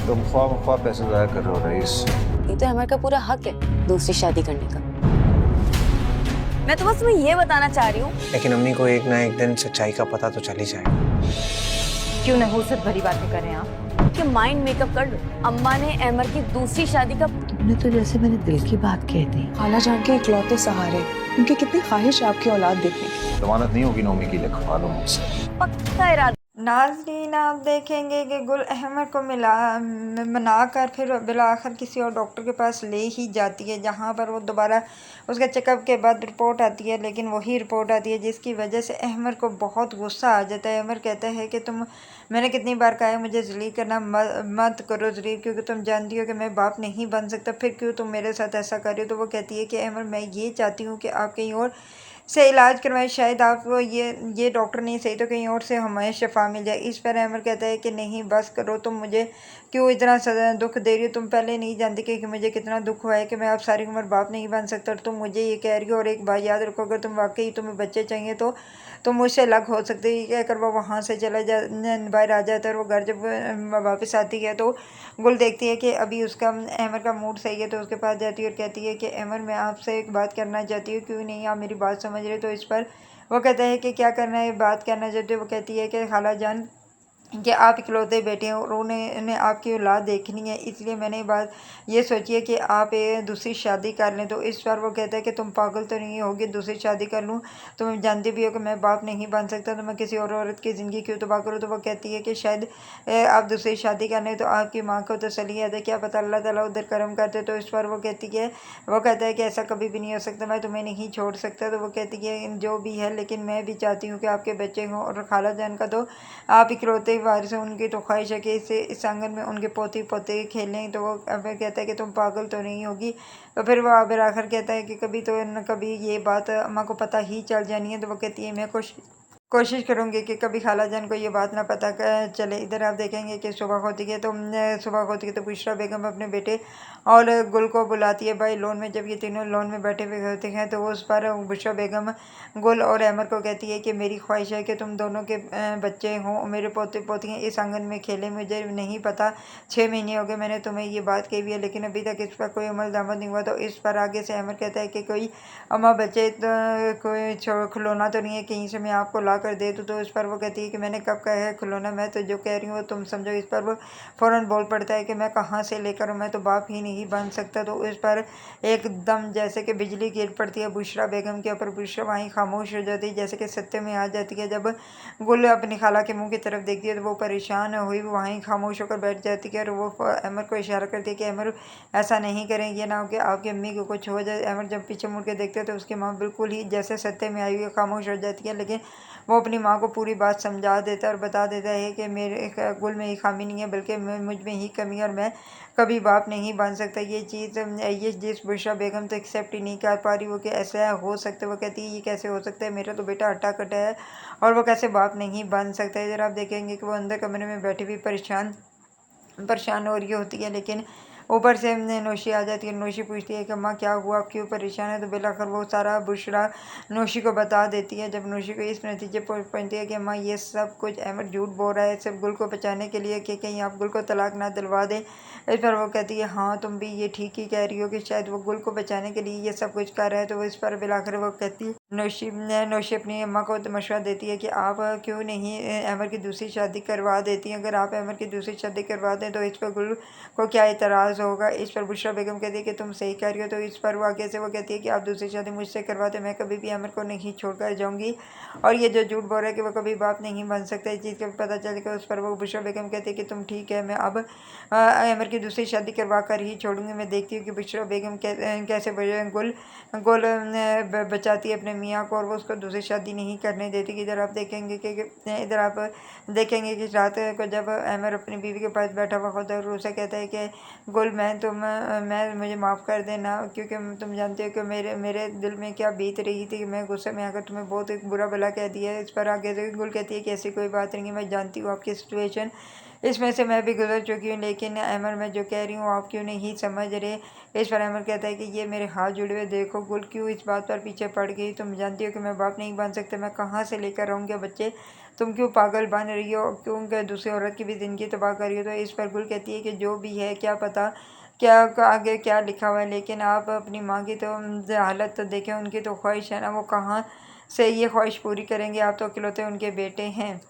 तुम ख्वाह पैसे ज़ाया कर रहे हो रईस। ये तो अमर का पूरा हक है दूसरी शादी करने का। मैं तो बस तुम्हें ये बताना चाह रही हूँ। लेकिन अम्मी को एक ना एक दिन सच्चाई का पता तो चल ही जाएगा। क्यों नहुसत भरी बातें करें आप? कि माइंड मेकअप कर लो। अम्मा ने अमर की दूसरी शादी का। तुमने तो जैसे मेरे दिल की बात कह दी। खाला जान के इकलौते सहारे, उनकी कितनी ख्वाहिश है आपकी औलाद देखने की। जमानत नहीं होगी नौमी की, लिखवा लो मुझसे। पक्का इरादा। नाज़रीन, आप देखेंगे कि गुल अहमद को मनाकर फिर बिलाखिर किसी और डॉक्टर के पास ले ही जाती है, जहां पर वो दोबारा उसके चेकअप के बाद रिपोर्ट आती है, लेकिन वही रिपोर्ट आती है जिसकी वजह से अहमद को बहुत गुस्सा आ जाता है। अहमद कहता है कि मैंने कितनी बार कहा है मुझे जलील करना मत करो जलील, क्योंकि तुम जानती हो कि मैं बाप नहीं बन सकता, फिर क्यों तुम मेरे साथ ऐसा कर रही हो। तो वो कहती है कि अहमद, मैं ये चाहती हूँ कि आप कहीं और से इलाज करवाएं, शायद आप ये डॉक्टर नहीं सही तो कहीं और से हमें शफा मिल जाए। इस पर अमर कहता है कि नहीं बस करो, तुम मुझे क्यों इतना दुख दे रही हो। तुम पहले नहीं जानती कि मुझे कितना दुख हुआ है कि मैं आप सारी उम्र बाप नहीं बन सकता, और तुम मुझे ये कह रही हो। और एक बात याद रखो, अगर तुम वाकई तुम्हें बच्चे चाहिए तो तुम मुझसे अलग हो सकते है। कहकर वो वहाँ से बाहर आ जाता है। और वो घर जब वापस आती है तो गुल देखती है कि अभी उसका अमर का मूड सही है, तो उसके पास जाती है और कहती है कि अमर, मैं आपसे एक बात करना चाहती हूँ, क्यों नहीं आप मेरी बात समझ रहे। तो इस पर वो कहता है कि क्या करना है, बात करना चाहते हो। वो कहती है कि खाला जान कि आप इकलौते बेटे हैं और उन्हें आपकी औलाद देखनी है, इसलिए मैंने बात ये सोची है कि आप दूसरी शादी कर लें। तो इस बार वो कहता है कि तुम पागल तो नहीं होगी, दूसरी शादी कर लूँ। तुम जानते भी हो कि मैं बाप नहीं बन सकता, तो मैं किसी और औरत की ज़िंदगी क्यों तबाह करूँ। तो वो कहती है कि शायद आप दूसरी शादी कर लें तो आपकी माँ को तसल्ली है, क्या पता अल्लाह ताला उधर करम करते। तो इस पर वो कहता है कि ऐसा कभी भी नहीं हो सकता, मैं तुम्हें नहीं छोड़ सकता। तो वो कहती है जो भी है, लेकिन मैं भी चाहती हूँ कि आपके बच्चे हों, और खाला जान का तो आप इकलौते वारिस हैं, उनकी तो ख्वाहिश है कि इस आंगन में उनके पोती पोते खेलें। तो वो अब कहता है कि तुम पागल तो नहीं होगी। तो फिर वो आबिर आखिर कहता है कि कभी तो न कभी ये बात अम्मा को पता ही चल जानी है। तो वो कहती है मैं कोशिश करूँगी कि कभी खाला जान को ये बात ना पता चले। इधर आप देखेंगे कि सुबह होती है तो बुशरा बेगम अपने बेटे और गुल को बुलाती है भाई लोन में। जब ये तीनों लोन में बैठे हुए होते हैं तो उस पर बुशरा बेगम गुल और अहमद को कहती है कि मेरी ख्वाहिश है कि तुम दोनों के बच्चे हों, मेरे पोते पोतियाँ इस आंगन में खेलें। मुझे नहीं पता 6 महीने हो गए मैंने तुम्हें ये बात कही हुई है, लेकिन अभी तक इस पर कोई अमल दरामद नहीं हुआ। तो इस पर आगे से अहमद कहता है कि कोई अम्मा बच्चे कोई खिलौना तो नहीं है कहीं से मैं आपको ला कर दे दूँ। तो इस पर वो कहती है कि मैंने कब कहा है खिलौना, मैं तो जो कह रही हूँ तुम समझो। इस पर वो फ़ौरन बोल पड़ता है कि मैं कहाँ से लेकर, मैं तो बाप ही नहीं बन सकता। तो इस पर एकदम जैसे कि बिजली गिर पड़ती है बुशरा बेगम के ऊपर। बुशरा वहीं खामोश हो जाती है, जैसे कि सत्य में आ जाती है। जब गुल अपनी खाला के मुंह की तरफ देखती है तो वो परेशान हुई वहीं खामोश होकर बैठ जाती है। और वो अमर को इशारा करती है कि अमर ऐसा नहीं करें, ये ना हो कि आपकी अम्मी को कुछ हो जाए। अमर जब पीछे मुड़ के देखते हैं तो उसकी माँ बिल्कुल ही जैसे सत्य में आई हुई खामोश हो जाती है, लेकिन वो अपनी माँ को पूरी बात समझा देता है और बता देता है कि मेरे गुल में ही खामी नहीं है, बल्कि मुझ में ही कमी है, और मैं कभी बाप नहीं बन सकता। ये जिस बुशरा बेगम तो एक्सेप्ट ही नहीं कर पा रही वो कि ऐसा हो सकता है। वो कहती है ये कैसे हो सकता है, मेरा तो बेटा हट्टा कट्टा है और वो कैसे बाप नहीं बन सकता है। इधर आप देखेंगे कि वो अंदर कमरे में बैठी हुई परेशान हो रही होती है, लेकिन ऊपर से नौशी आ जाती है। नौशी पूछती है कि अम्मा क्या हुआ, आप क्यों परेशान है। तो बिलाखिर वो सारा बुशरा नौशी को बता देती है। जब नौशी को इस नतीजे पर पहुंचती है कि अम्मा ये सब कुछ अहमद झूठ बोल रहा है सिर्फ गुल को बचाने के लिए, कि कहीं आप गुल को तलाक ना दिलवा दें। इस पर वो कहती है हाँ तुम भी ये ठीक ही कह रही हो कि शायद वो गुल को बचाने के लिए ये सब कुछ कर रहा है। तो इस पर बिलाखिर वो कहती है नौशी अपनी अम्मा को मशवरा देती है कि आप क्यों नहीं अहमद की दूसरी शादी करवा देती हैं। अगर आप अहमद की दूसरी शादी करवा दें तो इस पर गुल को क्या इतराज़ होगा। इस पर बुशरा बेगम कहती है कि तुम सही कह रही हो। तो इस पर वो आगे से वो कहती है कि आप दूसरी शादी मुझसे करवाते, मैं कभी भी अमर को नहीं छोड़कर जाऊंगी, और ये जो झूठ बोल रहा है कि वो कभी बाप नहीं बन सकता, इस चीज़ का पता चलेगा। उस पर वो बुशरा बेगम कहती है कि तुम ठीक है, मैं अब अमर की दूसरी शादी करवा कर ही छोड़ूंगी। मैं देखती हूँ कि बुशरा बेगम कैसे गुल गुल बचाती है अपने मियाँ को, और वो उसको दूसरी शादी नहीं करने देती। कि इधर आप देखेंगे कि रात को जब अमर अपनी बीवी के पास बैठा हुआ होता है और उसे कहता है कि गुल मैं मुझे माफ़ कर देना, क्योंकि तुम जानते हो कि मेरे दिल में क्या बीत रही थी कि मैं गुस्से में आकर तुम्हें बहुत एक बुरा भला कह दिया है। इस पर आगे से गुल कहती है कि ऐसी कोई बात नहीं है, मैं जानती हूँ आपकी सिचुएशन इसमें से मैं भी गुजर चुकी हूँ, लेकिन अमर मैं जो कह रही हूँ आप क्यों नहीं समझ रहे। इस पर अमर कहता है कि ये मेरे हाथ जुड़े हुए, देखो गुल क्यों इस बात पर पीछे पड़ गई। तुम जानती हो कि मैं बाप नहीं बन सकता, मैं कहाँ से लेकर आऊँगी बच्चे, तुम क्यों पागल बन रही हो, क्यों दूसरी औरत की भी ज़िंदगी तबाह कर रही हो। तो इस पर गुल कहती है कि जो भी है क्या पता क्या आगे क्या लिखा हुआ है, लेकिन आप अपनी माँ की तो हालत तो देखें, उनकी तो ख्वाहिश है ना, वो कहाँ से ये ख्वाहिश पूरी करेंगे, आप तो अकेलौते उनके बेटे हैं।